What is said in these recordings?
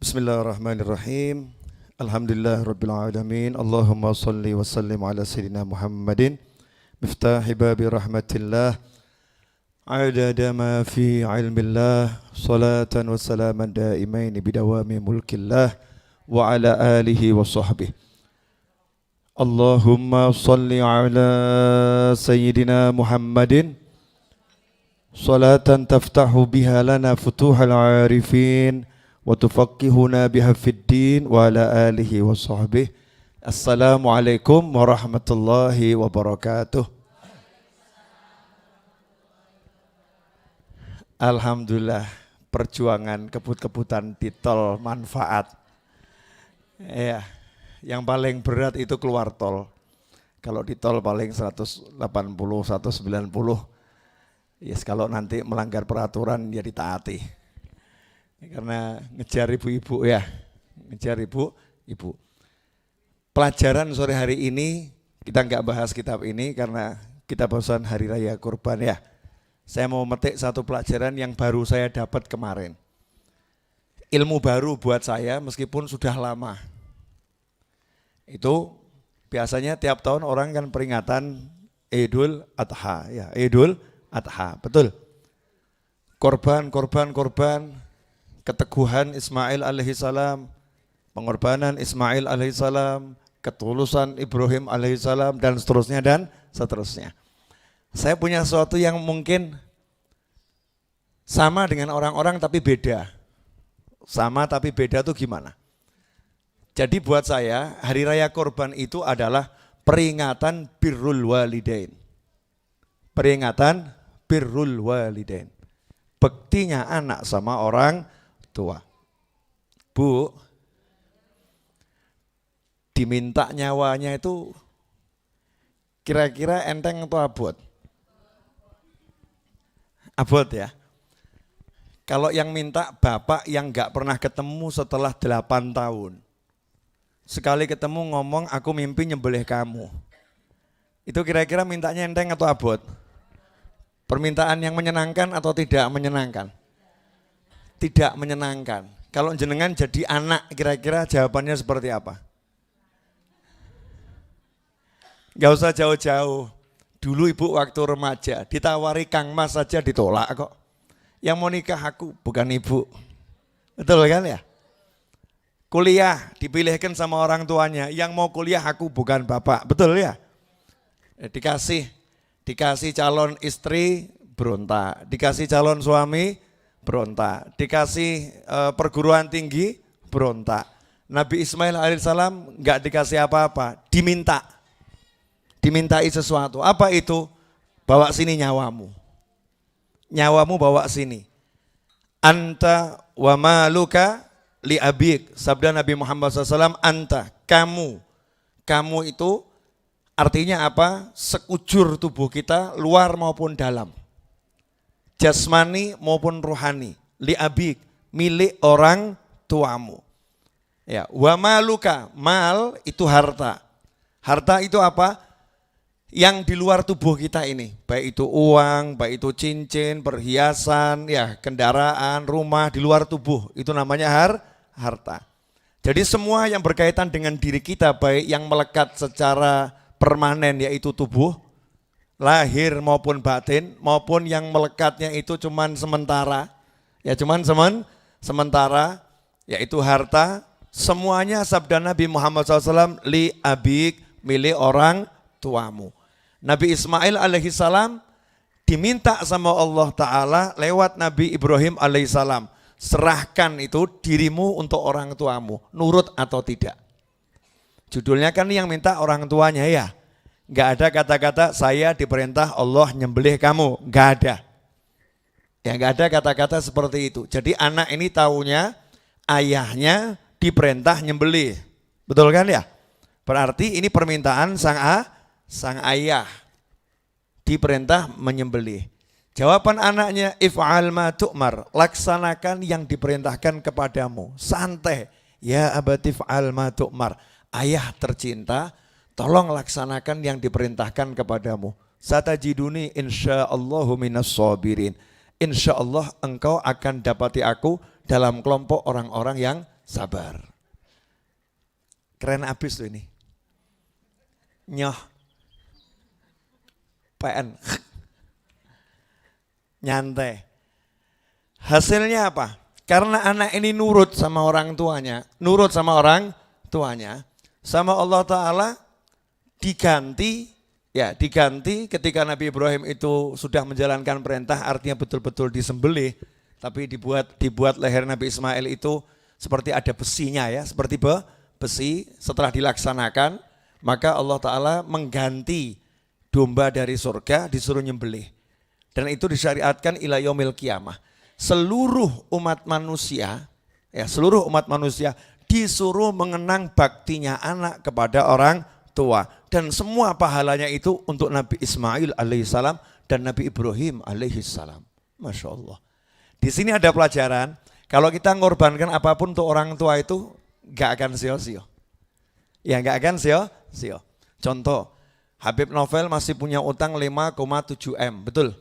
Bismillahirrahmanirrahim. Alhamdulillah Rabbil Alamin. Allahumma salli wa sallim ala Sayyidina Muhammadin miftahi babi rahmatillah adada ma fi ilmillah salatan wa salaman daimain bidawami mulkillah wa ala alihi wa sahbihi. Allahumma salli ala Sayyidina Muhammadin salatan taftahu biha lana futuhal arifin wa tufaqqihuna biha fid din wa ala alihi wa sahbihi. Assalamualaikum warahmatullahi wabarakatuh. Alhamdulillah, perjuangan kebut-kebutan di tol manfaat. Ya, yang paling berat itu keluar tol. Kalau di tol paling 180, 190. Yes, kalau nanti melanggar peraturan ya ditaati. Karena ngejar ibu-ibu ya, ngejar ibu-ibu. Pelajaran sore hari ini kita nggak bahas kitab ini karena kita bosan hari raya kurban ya. Saya mau metik satu pelajaran yang baru saya dapat kemarin. Ilmu baru buat saya meskipun sudah lama. Itu biasanya tiap tahun orang kan peringatan Idul Adha ya, Idul Adha, betul. Korban, keteguhan Ismail alaihissalam, pengorbanan Ismail alaihissalam, ketulusan Ibrahim alaihissalam dan seterusnya. Saya punya sesuatu yang mungkin sama dengan orang-orang tapi beda. Sama tapi beda itu gimana? Jadi buat saya hari raya kurban itu adalah peringatan birrul walidain. Peringatan birrul walidain. Bektinya anak sama orang tua. Bu, diminta nyawanya itu kira-kira enteng atau abot? Abot ya. Kalau yang minta bapak yang gak pernah ketemu setelah 8 tahun. Sekali ketemu ngomong aku mimpi nyembelih kamu. Itu kira-kira mintanya enteng atau abot? Permintaan yang menyenangkan atau tidak menyenangkan? Tidak menyenangkan. Kalau jenengan jadi anak kira-kira jawabannya seperti apa? Gak usah jauh-jauh. Dulu ibu waktu remaja ditawari Kang Mas saja ditolak kok. Yang mau nikah aku bukan ibu. Betul kan ya? Kuliah dipilihkan sama orang tuanya. Yang mau kuliah aku bukan bapak. Betul ya? Dikasih calon istri berontak. Dikasih calon suami berontak. Dikasih perguruan tinggi berontak. Nabi Ismail alaihissalam gak dikasih apa-apa. Dimintai sesuatu. Apa itu? Bawa sini nyawamu. Nyawamu bawa sini. Anta wa maluka li abik. Sabda Nabi Muhammad SAW, anta, kamu. Kamu itu artinya apa? Sekujur tubuh kita, luar maupun dalam. Jasmani maupun rohani. Li abik, milik orang tuamu. Ya, wa maluka, mal itu harta. Harta itu apa? Yang di luar tubuh kita ini, baik itu uang, baik itu cincin, perhiasan, ya kendaraan, rumah di luar tubuh, itu namanya harta. Jadi semua yang berkaitan dengan diri kita, baik yang melekat secara permanen yaitu tubuh, lahir maupun batin, maupun yang melekatnya itu cuman sementara, ya cuman sementara, yaitu harta, semuanya sabda Nabi Muhammad SAW, li abik, milik orang tuamu. Nabi Ismail alaihissalam diminta sama Allah Ta'ala lewat Nabi Ibrahim alaihissalam. Serahkan itu dirimu untuk orang tuamu, nurut atau tidak. Judulnya kan yang minta orang tuanya ya. Gak ada kata-kata saya diperintah Allah nyembelih kamu, gak ada. Ya gak ada kata-kata seperti itu. Jadi anak ini taunya ayahnya diperintah nyembelih. Betul kan ya? Berarti ini permintaan sang ayah diperintah menyembelih. Jawaban anaknya, if'al ma tu'mar, laksanakan yang diperintahkan kepadamu. Santai, ya abati if'al ma tu'mar. Ayah tercinta, tolong laksanakan yang diperintahkan kepadamu. Satajiduni insyaallahu minas sabirin. Insyaallah engkau akan dapati aku dalam kelompok orang-orang yang sabar. Keren abis tuh ini. Nyoh. PN. Nyantai. Hasilnya apa? Karena anak ini nurut sama orang tuanya, sama Allah Ta'ala diganti ketika Nabi Ibrahim itu sudah menjalankan perintah, artinya betul-betul disembelih, tapi dibuat leher Nabi Ismail itu seperti ada besinya ya, seperti besi. Setelah dilaksanakan, maka Allah Ta'ala mengganti domba dari surga disuruh nyembelih. Dan itu disyariatkan ila yaumil qiyamah. Seluruh umat manusia disuruh mengenang baktinya anak kepada orang tua. Dan semua pahalanya itu untuk Nabi Ismail alaihissalam dan Nabi Ibrahim alaihissalam. Masya Allah. Di sini ada pelajaran, kalau kita mengorbankan apapun untuk orang tua itu gak akan sia-sia. Ya gak akan sia-sia. Contoh, Habib Novel masih punya utang 5,7 M, betul?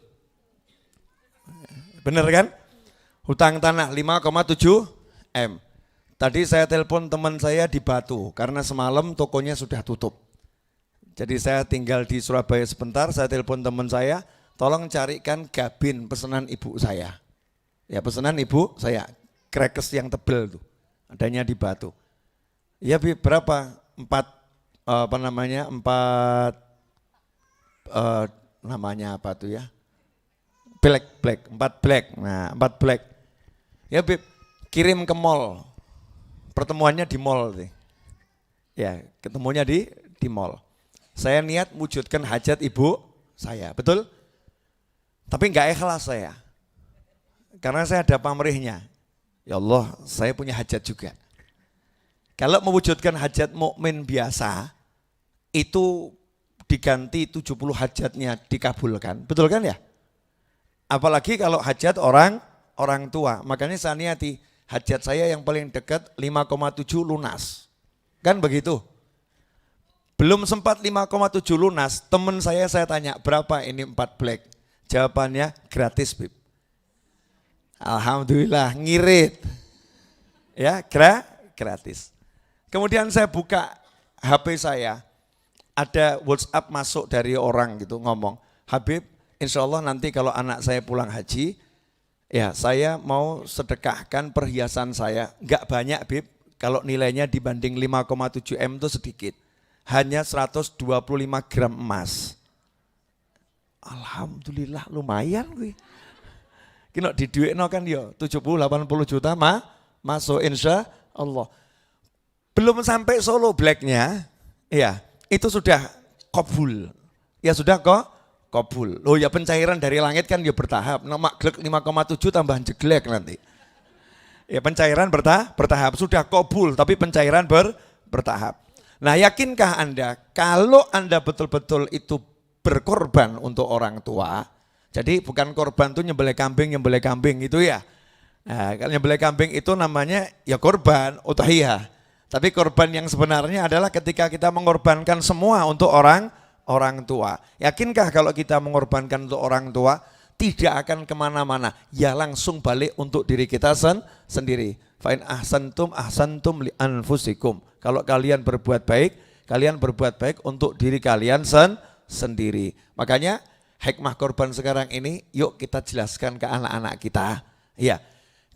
Bener kan? Hutang tanah 5,7 M. Tadi saya telepon teman saya di Batu karena semalam tokonya sudah tutup. Jadi saya tinggal di Surabaya sebentar, saya telepon teman saya, tolong carikan gabin pesanan ibu saya. Ya pesanan ibu saya, krekes yang tebel tuh, adanya di Batu. Ya berapa? 4 namanya apa tuh ya? Black, 4 black. Nah, 4 black. Ya Bib, kirim ke mall. Pertemuannya di mall sih. Ya, ketemunya di mall. Saya niat wujudkan hajat ibu saya, betul? Tapi enggak ikhlas saya. Karena saya ada pamrihnya. Ya Allah, saya punya hajat juga. Kalau mewujudkan hajat mukmin biasa, itu diganti 70 hajatnya dikabulkan. Betul kan ya? Apalagi kalau hajat orang tua. Makanya saya niati hajat saya yang paling dekat 5,7 lunas. Kan begitu? Belum sempat 5,7 lunas, teman saya tanya berapa ini 4 black. Jawabannya gratis Bib. Alhamdulillah ngirit. Ya gratis. Kemudian saya buka HP saya, ada WhatsApp masuk dari orang gitu ngomong, Habib, insya Allah nanti kalau anak saya pulang haji, ya saya mau sedekahkan perhiasan saya. Enggak banyak Bib, kalau nilainya dibanding 5,7 M itu sedikit. Hanya 125 gram emas. Alhamdulillah lumayan gue. Kena di duitno kan ya 70-80 juta masuk insya Allah. Belum sampai Solo blacknya, ya itu sudah kabul. Ya sudah kabul. Loh ya pencairan dari langit kan ya bertahap. Nama glek 5,7 tambahan jeglek nanti. Ya pencairan bertahap. Sudah kabul tapi pencairan bertahap. Nah yakinkah Anda kalau Anda betul-betul itu berkorban untuk orang tua, jadi bukan korban tuh nyembelih kambing itu ya. Nah, kalau nyembelih kambing itu namanya ya korban, udhiyah. Tapi korban yang sebenarnya adalah ketika kita mengorbankan semua untuk orang tua. Yakinkah kalau kita mengorbankan untuk orang tua tidak akan kemana-mana, ya langsung balik untuk diri kita sendiri. Fa in ahsantum li anfusikum. Kalau kalian berbuat baik untuk diri kalian sendiri. Makanya hikmah korban sekarang ini, yuk kita jelaskan ke anak-anak kita. Iya,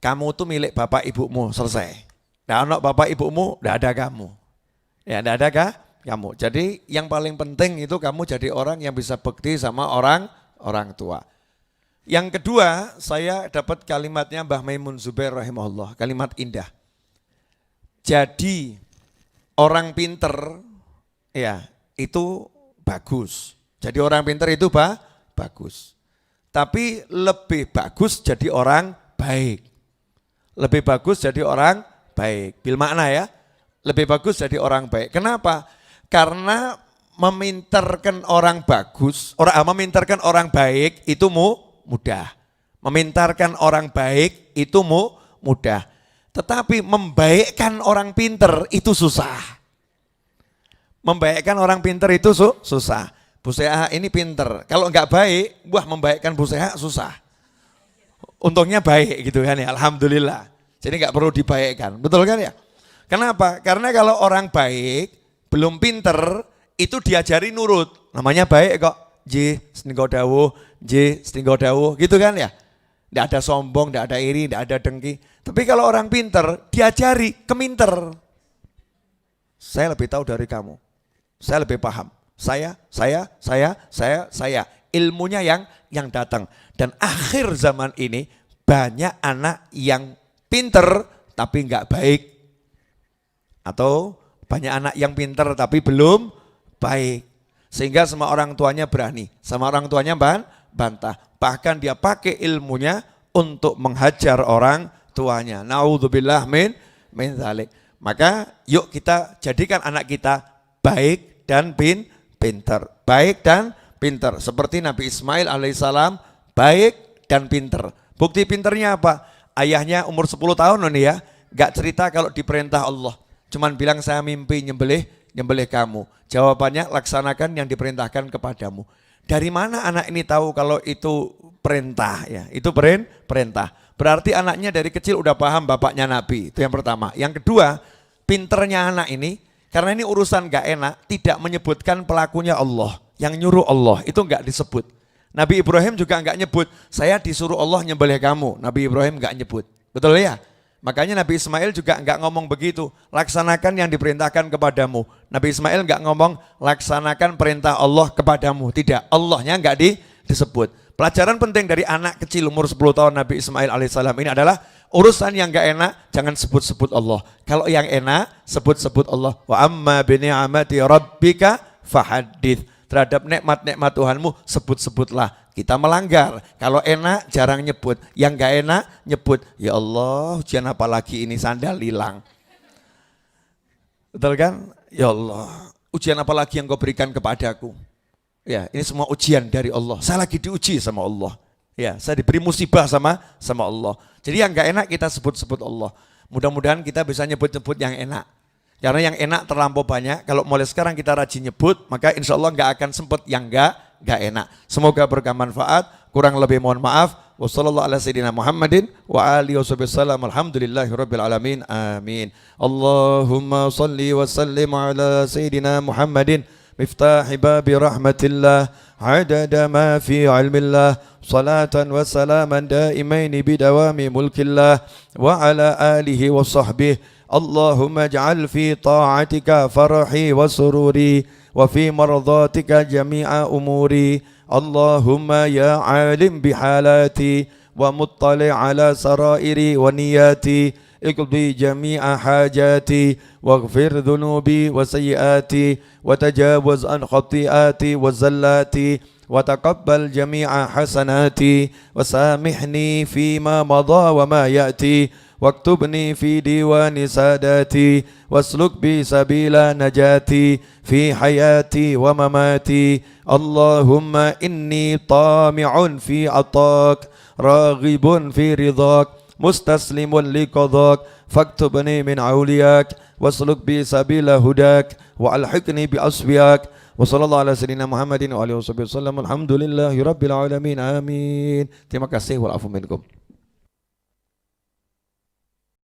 kamu tuh milik bapak ibumu, selesai. Nah, anak bapak ibumu, tidak ada kamu. Ya, tidak ada kamu. Jadi yang paling penting itu kamu jadi orang yang bisa bekti sama orang tua. Yang kedua, saya dapat kalimatnya Mbah Maimun Zubair rahimahullah, kalimat indah. Jadi orang pinter ya itu bagus. Jadi orang pinter itu bagus. Tapi lebih bagus jadi orang baik. Lebih bagus jadi orang baik. Bil makna ya. Lebih bagus jadi orang baik. Kenapa? Karena memintarkan orang bagus, memintarkan orang baik itu mudah. Memintarkan orang baik itu mudah. Tetapi membaikkan orang pinter itu susah. Membaikkan orang pinter itu susah. Bu Seha ini pinter. Kalau enggak baik, membaikkan Bu Seha susah. Untungnya baik gitu kan ya, alhamdulillah. Jadi enggak perlu dibaikkan. Betul kan ya? Kenapa? Karena kalau orang baik, belum pinter, itu diajari nurut. Namanya baik kok. J, seninggo dawuh, J, seninggo dawuh, gitu kan ya. Tidak ada sombong, tidak ada iri, tidak ada dengki. Tapi kalau orang pinter, diajari keminter. Saya lebih tahu dari kamu. Saya lebih paham. Saya. Ilmunya yang datang. Dan akhir zaman ini banyak anak yang pinter tapi enggak baik. Atau banyak anak yang pinter tapi belum baik. Sehingga semua orang tuanya berani. Sama orang tuanya bantah. Bahkan dia pakai ilmunya untuk menghajar orang tuanya. Naudzubillah min dzalik. Maka yuk kita jadikan anak kita baik dan pinter. Baik dan pinter. Seperti Nabi Ismail alaihissalam baik dan pinter. Bukti pinternya apa? Ayahnya umur 10 tahun nih ya. Gak cerita kalau diperintah Allah. Cuman bilang saya mimpi nyembelih kamu. Jawabannya laksanakan yang diperintahkan kepadamu. Dari mana anak ini tahu kalau itu perintah ya? Itu perintah. Berarti anaknya dari kecil udah paham bapaknya Nabi. Itu yang pertama. Yang kedua, pinternya anak ini karena ini urusan gak enak, tidak menyebutkan pelakunya Allah. Yang nyuruh Allah itu gak disebut. Nabi Ibrahim juga gak nyebut, saya disuruh Allah nyembelih kamu. Nabi Ibrahim gak nyebut. Betul ya? Makanya Nabi Ismail juga enggak ngomong begitu. Laksanakan yang diperintahkan kepadamu. Nabi Ismail enggak ngomong laksanakan perintah Allah kepadamu. Tidak, Allahnya enggak disebut. Pelajaran penting dari anak kecil umur 10 tahun Nabi Ismail alaihissalam ini adalah urusan yang enggak enak jangan sebut-sebut Allah. Kalau yang enak sebut-sebut Allah. Wa amma bi ni'mati rabbika fahaddits. Terhadap nikmat-nikmat Tuhanmu sebut-sebutlah. Kita melanggar. Kalau enak jarang nyebut. Yang gak enak nyebut. Ya Allah, ujian apa lagi ini sandal hilang. Betul kan? Ya Allah, ujian apa lagi yang kau berikan kepadaku? Ya, ini semua ujian dari Allah. Saya lagi diuji sama Allah. Ya, saya diberi musibah sama Allah. Jadi yang gak enak kita sebut-sebut Allah. Mudah-mudahan kita bisa nyebut-nyebut yang enak. Karena yang enak terlampau banyak, kalau mulai sekarang kita rajin nyebut, maka insya Allah nggak akan sempat yang nggak enak. Semoga berkah manfaat, kurang lebih mohon maaf. Wassallallahu ala sayyidina Muhammadin wa alihi wasallam. Alhamdulillahi rabbil alamin. Amin. Allahumma salli wa sallim ala sayyidina Muhammadin miftahi babi rahmatillah adada ma fi ilmillah salatan wa salaman daimaini bidawami mulkillah wa ala alihi wa sahbihi. اللهم اجعل في طاعتك فرحي وسروري وفي مرضاتك جميع أموري اللهم يا عالم بحالاتي ومطلع على سرائري ونياتي اقضي جميع حاجاتي واغفر ذنوبي وسيئاتي وتجاوز عن خطيئاتي وزلاتي وتقبل جميع حسناتي وسامحني فيما مضى وما يأتي واكتبني في ديوان ساداتي واسلك بي سبيل نجاتي في حياتي ومماتي اللهم إني طامع في عطاك راغب في رضاك مستسلم لقضاك فاكتبني من أولياك واسلك بي سبيل هداك وألحقني بأصفياك وصلى الله على سيدنا محمد وآله وصحبه وسلم الحمد لله رب العالمين آمين. Terima kasih wal afu minkum.